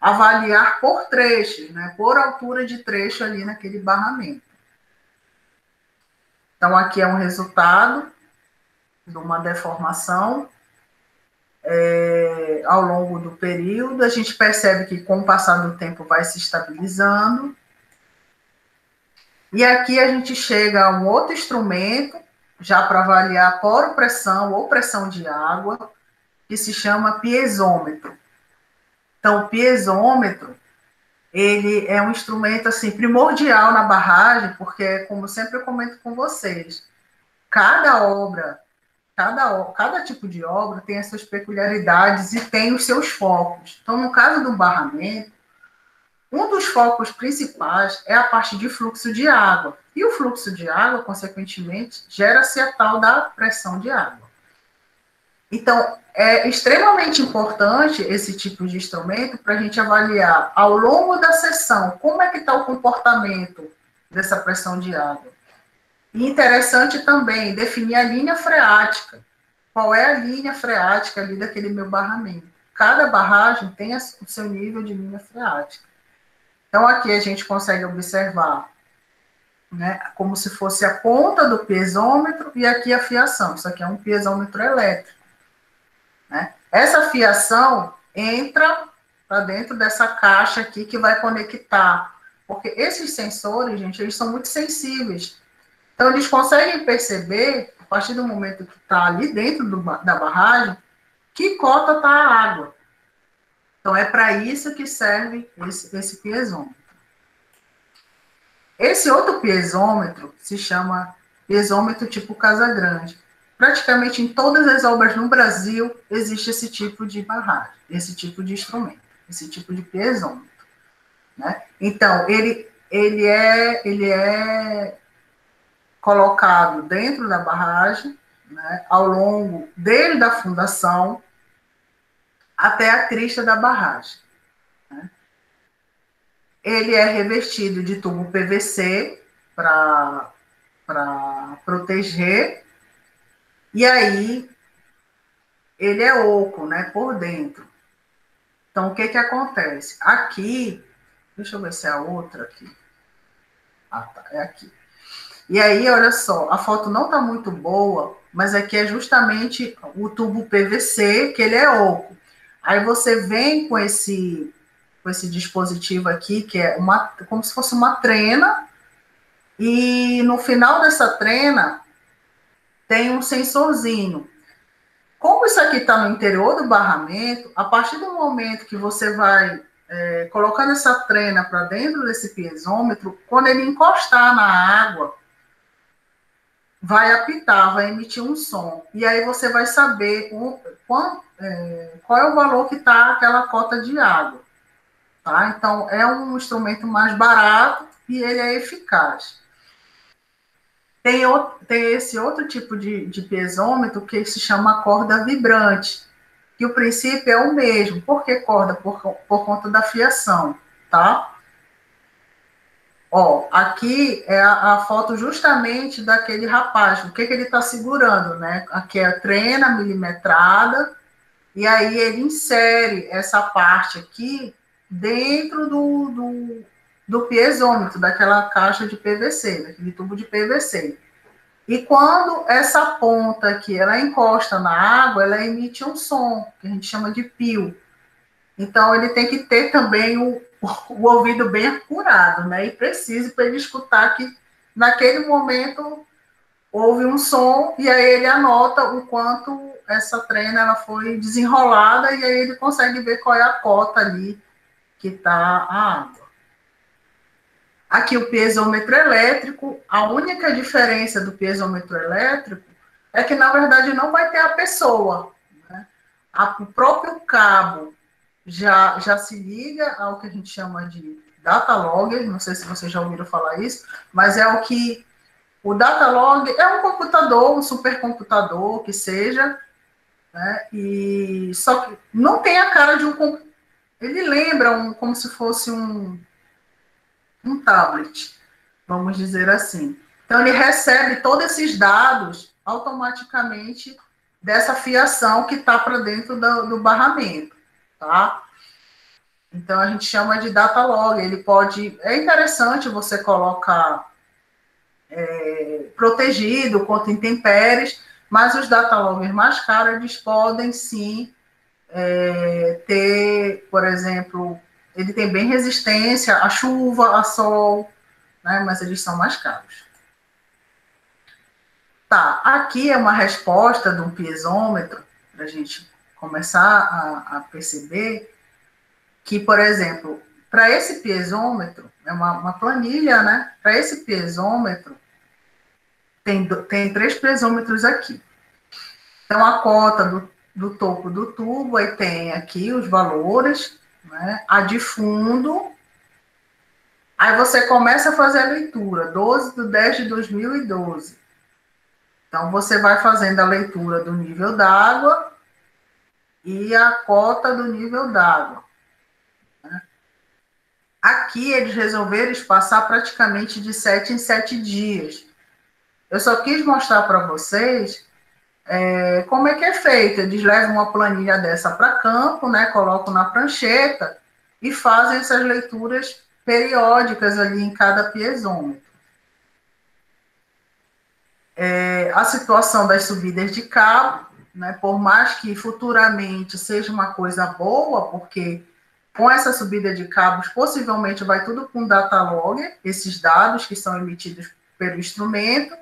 avaliar por trechos, né? Por altura de trecho ali naquele barramento. Então, aqui é um resultado de uma deformação ao longo do período. A gente percebe que, com o passar do tempo, vai se estabilizando. E aqui a gente chega a um outro instrumento, já para avaliar poropressão ou pressão de água, que se chama piezômetro. Então, o piezômetro, ele é um instrumento assim, primordial na barragem, porque, como sempre eu comento com vocês, cada obra cada tipo de obra tem as suas peculiaridades e tem os seus focos. Então, no caso do barramento, um dos focos principais é a parte de fluxo de água. E o fluxo de água, consequentemente, gera-se a tal da pressão de água. Então, é extremamente importante esse tipo de instrumento para a gente avaliar ao longo da sessão como é que está o comportamento dessa pressão de água. E interessante também definir a linha freática. Qual é a linha freática ali daquele meu barramento? Cada barragem tem o seu nível de linha freática. Então, aqui a gente consegue observar, né, como se fosse a ponta do piezômetro e aqui a fiação. Isso aqui é um piezômetro elétrico. Né? Essa fiação entra para dentro dessa caixa aqui que vai conectar. Porque esses sensores, gente, eles são muito sensíveis. Então, eles conseguem perceber, a partir do momento que está ali dentro da barragem, que cota está a água. Então, é para isso que serve esse piezômetro. Esse outro piezômetro se chama piezômetro tipo Casagrande. Praticamente em todas as obras no Brasil existe esse tipo de barragem, esse tipo de instrumento, esse tipo de piezômetro. Né? Então, ele é colocado dentro da barragem, né, ao longo desde a fundação até a crista da barragem. Né? Ele é revestido de tubo PVC para proteger, e aí ele é oco, né, por dentro. Então, o que que acontece? Aqui, deixa eu ver se é a outra aqui. Ah, tá, é aqui. E aí, olha só, a foto não está muito boa, mas aqui é justamente o tubo PVC, que ele é oco. Aí você vem com esse dispositivo aqui, que é como se fosse uma trena, e no final dessa trena tem um sensorzinho. Como isso aqui está no interior do barramento, a partir do momento que você vai colocando essa trena para dentro desse piezômetro, quando ele encostar na água, vai apitar, vai emitir um som. E aí você vai saber qual é o valor que está aquela cota de água. Tá? Então, é um instrumento mais barato e ele é eficaz. Tem esse outro tipo de piezômetro que se chama corda vibrante, que o princípio é o mesmo. Por que corda? Por conta da fiação, tá? Ó, aqui é a foto justamente daquele rapaz, o que ele está segurando, né? Aqui é a trena milimetrada, e aí ele insere essa parte aqui dentro do piezômetro, daquela caixa de PVC, daquele tubo de PVC. E quando essa ponta aqui, ela encosta na água, ela emite um som, que a gente chama de pio. Então, ele tem que ter também o ouvido bem acurado, né? E preciso para ele escutar que naquele momento houve um som e aí ele anota o quanto essa trena ela foi desenrolada e aí ele consegue ver qual é a cota ali que está a água. Aqui o piezômetro elétrico, a única diferença do piezômetro elétrico é que, na verdade, não vai ter a pessoa. Né? O próprio cabo já se liga ao que a gente chama de data logger, não sei se vocês já ouviram falar isso, mas é o data logger é um computador, um supercomputador, que seja, né? E só que não tem a cara de um, ele lembra como se fosse um tablet, vamos dizer assim. Então, ele recebe todos esses dados automaticamente dessa fiação que está para dentro do barramento, tá? Então, a gente chama de data log. Ele pode... É interessante você colocar protegido contra intempéries, mas os data loggers mais caros, eles podem, sim, ter, por exemplo, ele tem bem resistência à chuva, a sol, né, mas eles são mais caros. Tá, aqui é uma resposta de um piezômetro, para a gente começar a perceber que, por exemplo, para esse piezômetro, é uma planilha, né? Para esse piezômetro, tem 3 piezômetros aqui. Então, a cota do topo do tubo, aí tem aqui os valores, né? A de fundo, aí você começa a fazer a leitura, 12/10/2012. Então, você vai fazendo a leitura do nível d'água e a cota do nível d'água. Aqui, eles resolveram espaçar praticamente de 7 em 7 dias. Eu só quis mostrar para vocês como é que é feito. Eles levam uma planilha dessa para campo, né, colocam na prancheta e fazem essas leituras periódicas ali em cada piezômetro. A situação das subidas de cabo, né, por mais que futuramente seja uma coisa boa, porque com essa subida de cabos, possivelmente vai tudo com data log, esses dados que são emitidos pelo instrumento,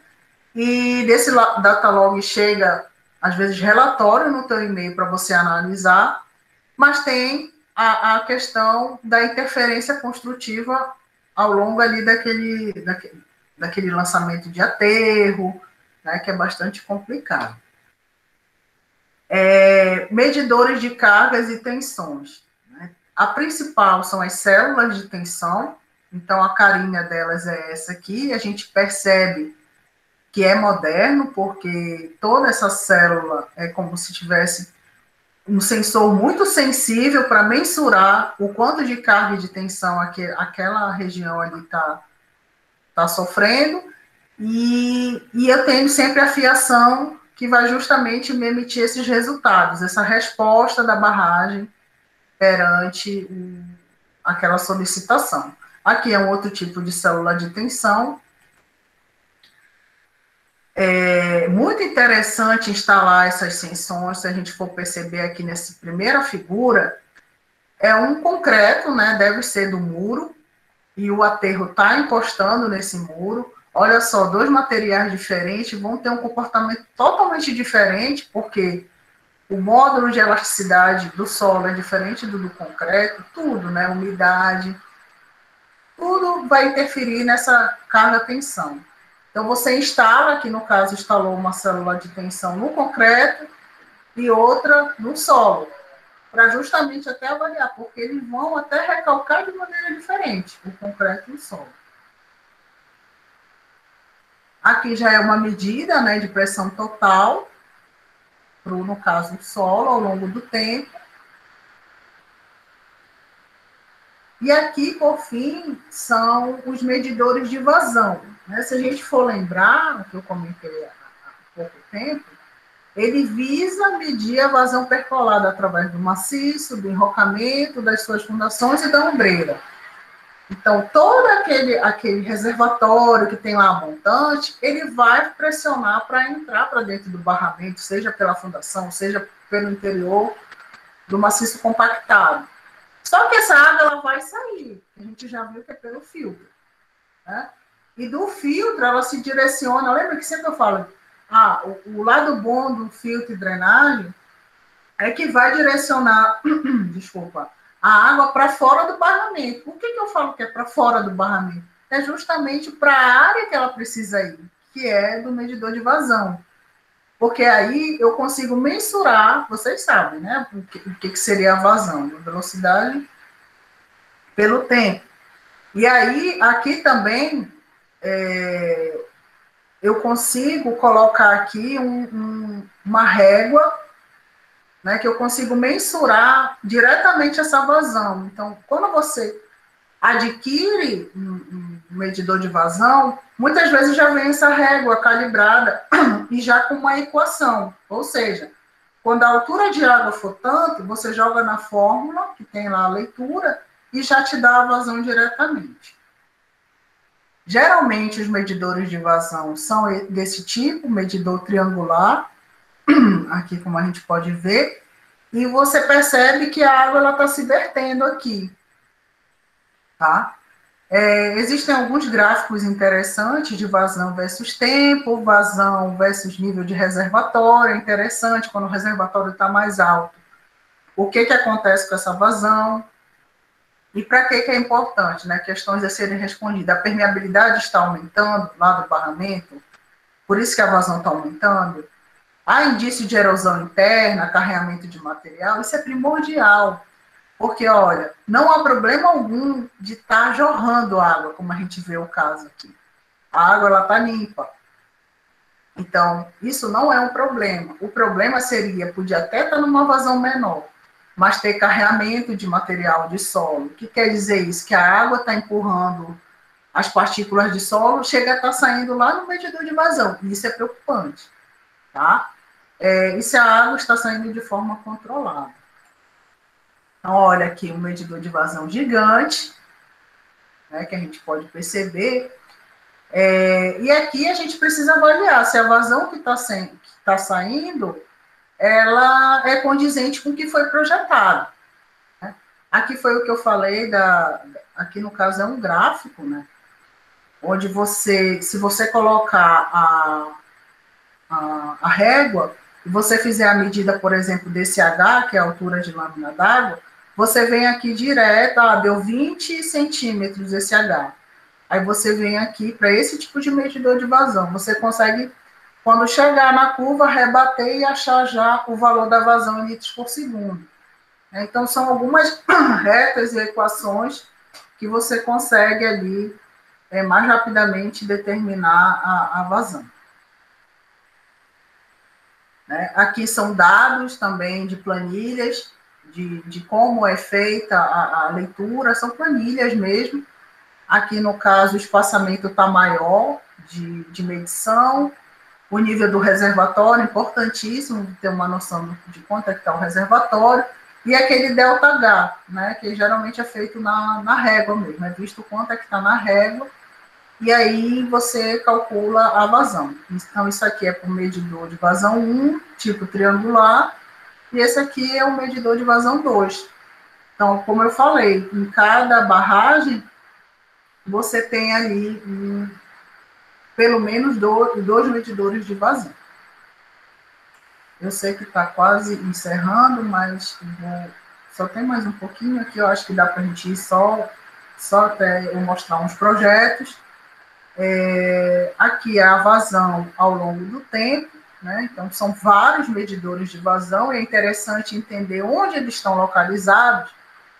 e desse data log chega, às vezes, relatório no teu e-mail para você analisar, mas tem a questão da interferência construtiva ao longo ali daquele lançamento de aterro, né, que é bastante complicado. Medidores de cargas e tensões. Né? A principal são as células de tensão, então a carinha delas é essa aqui, a gente percebe que é moderno, porque toda essa célula é como se tivesse um sensor muito sensível para mensurar o quanto de carga e de tensão aquela região ali está sofrendo, e eu tenho sempre a fiação que vai justamente me emitir esses resultados, essa resposta da barragem perante aquela solicitação. Aqui é um outro tipo de célula de tensão. É muito interessante instalar essas sensões, se a gente for perceber aqui nessa primeira figura, é um concreto, né, deve ser do muro, e o aterro está encostando nesse muro. Olha só, dois materiais diferentes vão ter um comportamento totalmente diferente, porque o módulo de elasticidade do solo é diferente do concreto, tudo, né, umidade, tudo vai interferir nessa carga-tensão. Então, você instala, aqui no caso, instalou uma célula de tensão no concreto e outra no solo, para justamente até avaliar, porque eles vão até recalcar de maneira diferente, o concreto e o solo. Aqui já é uma medida, né, de pressão total, no caso, o solo, ao longo do tempo. E aqui, por fim, são os medidores de vazão. Né? Se a gente for lembrar, o que eu comentei há pouco tempo, ele visa medir a vazão percolada através do maciço, do enrocamento, das suas fundações e da ombreira. Então, todo aquele reservatório que tem lá a montante, ele vai pressionar para entrar para dentro do barramento, seja pela fundação, seja pelo interior do maciço compactado. Só que essa água ela vai sair, a gente já viu que é pelo filtro. Né? E do filtro ela se direciona, lembra que sempre eu falo, o lado bom do filtro e drenagem é que vai direcionar, desculpa, a água para fora do barramento. Por que eu falo que é para fora do barramento? É justamente para a área que ela precisa ir, que é do medidor de vazão. Porque aí eu consigo mensurar, vocês sabem, né? O que seria a vazão? A velocidade pelo tempo. E aí, aqui também, eu consigo colocar aqui uma régua, né, que eu consigo mensurar diretamente essa vazão. Então, quando você adquire um medidor de vazão, muitas vezes já vem essa régua calibrada e já com uma equação. Ou seja, quando a altura de água for tanto, você joga na fórmula, que tem lá a leitura, e já te dá a vazão diretamente. Geralmente, os medidores de vazão são desse tipo, medidor triangular, aqui como a gente pode ver, e você percebe que a água está se vertendo aqui. Tá? Existem alguns gráficos interessantes de vazão versus tempo, vazão versus nível de reservatório, é interessante quando o reservatório está mais alto. O que acontece com essa vazão? E para que é importante? Né? Questões a serem respondidas. A permeabilidade está aumentando lá do barramento, por isso que a vazão está aumentando. Há indício de erosão interna, acarreamento de material, isso é primordial. Porque, olha, não há problema algum de estar jorrando água, como a gente vê o caso aqui. A água está limpa. Então, isso não é um problema. O problema seria, podia até estar numa vazão menor, mas ter carreamento de material de solo. O que quer dizer isso? Que a água está empurrando as partículas de solo, chega a estar saindo lá no medidor de vazão. Isso é preocupante, tá? E se a água está saindo de forma controlada. Então, olha aqui um medidor de vazão gigante, né, que a gente pode perceber. E aqui a gente precisa avaliar se a vazão que está saindo, ela é condizente com o que foi projetado. Né? Aqui foi o que eu falei, aqui no caso é um gráfico, né? Onde se você colocar a régua, e você fizer a medida, por exemplo, desse H, que é a altura de lâmina d'água, você vem aqui direto, deu 20 centímetros esse H. Aí você vem aqui para esse tipo de medidor de vazão. Você consegue, quando chegar na curva, rebater e achar já o valor da vazão em litros por segundo. Então, são algumas retas e equações que você consegue ali mais rapidamente determinar a vazão. Aqui são dados também de planilhas, de como é feita a leitura, são planilhas mesmo. Aqui, no caso, o espaçamento está maior de medição, o nível do reservatório, importantíssimo ter uma noção de quanto é que está o reservatório, e aquele ΔH, né, que geralmente é feito na régua mesmo, é visto quanto é que está na régua, e aí você calcula a vazão. Então, isso aqui é para o medidor de vazão 1, tipo triangular, e esse aqui é o medidor de vazão 2. Então, como eu falei, em cada barragem, você tem ali pelo menos dois medidores de vazão. Eu sei que está quase encerrando, mas só tem mais um pouquinho aqui, eu acho que dá para a gente ir só até eu mostrar uns projetos. Aqui é a vazão ao longo do tempo, né? Então são vários medidores de vazão, e é interessante entender onde eles estão localizados,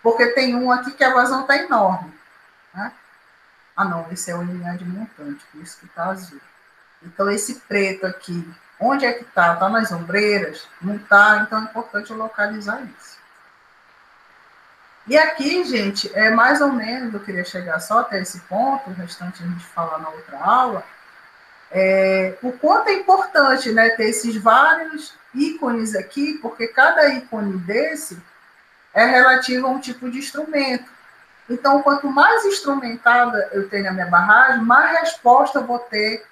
porque tem um aqui que a vazão está enorme, né? Não, esse é o unidade montante, por isso que está azul. Então, esse preto aqui, onde é que está? Está nas ombreiras? Não está, então é importante eu localizar isso. E aqui, gente, é mais ou menos, eu queria chegar só até esse ponto, o restante a gente fala na outra aula, o quanto é importante, né, ter esses vários ícones aqui, porque cada ícone desse é relativo a um tipo de instrumento. Então, quanto mais instrumentada eu tenho a minha barragem, mais resposta eu vou ter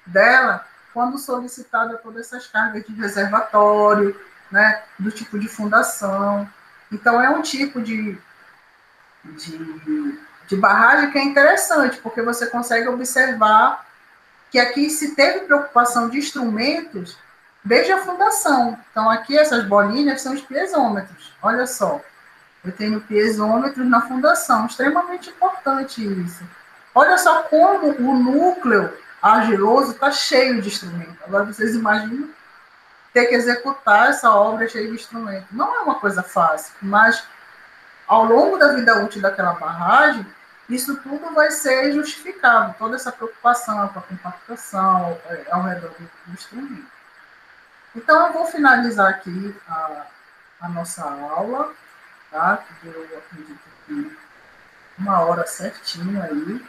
dela quando solicitada todas essas cargas de reservatório, né, do tipo de fundação. Então, é um tipo de barragem que é interessante, porque você consegue observar que aqui se teve preocupação de instrumentos desde a fundação. Então, aqui essas bolinhas são os piezômetros. Olha só, eu tenho piezômetros na fundação, extremamente importante isso. Olha só como o núcleo argiloso está cheio de instrumento. Agora vocês imaginam ter que executar essa obra cheia de instrumento. Não é uma coisa fácil, mas ao longo da vida útil daquela barragem, isso tudo vai ser justificado, toda essa preocupação com a compactação ao redor do instrumento. Então, eu vou finalizar aqui a nossa aula, tá? Que eu acredito que 1 hora certinho aí.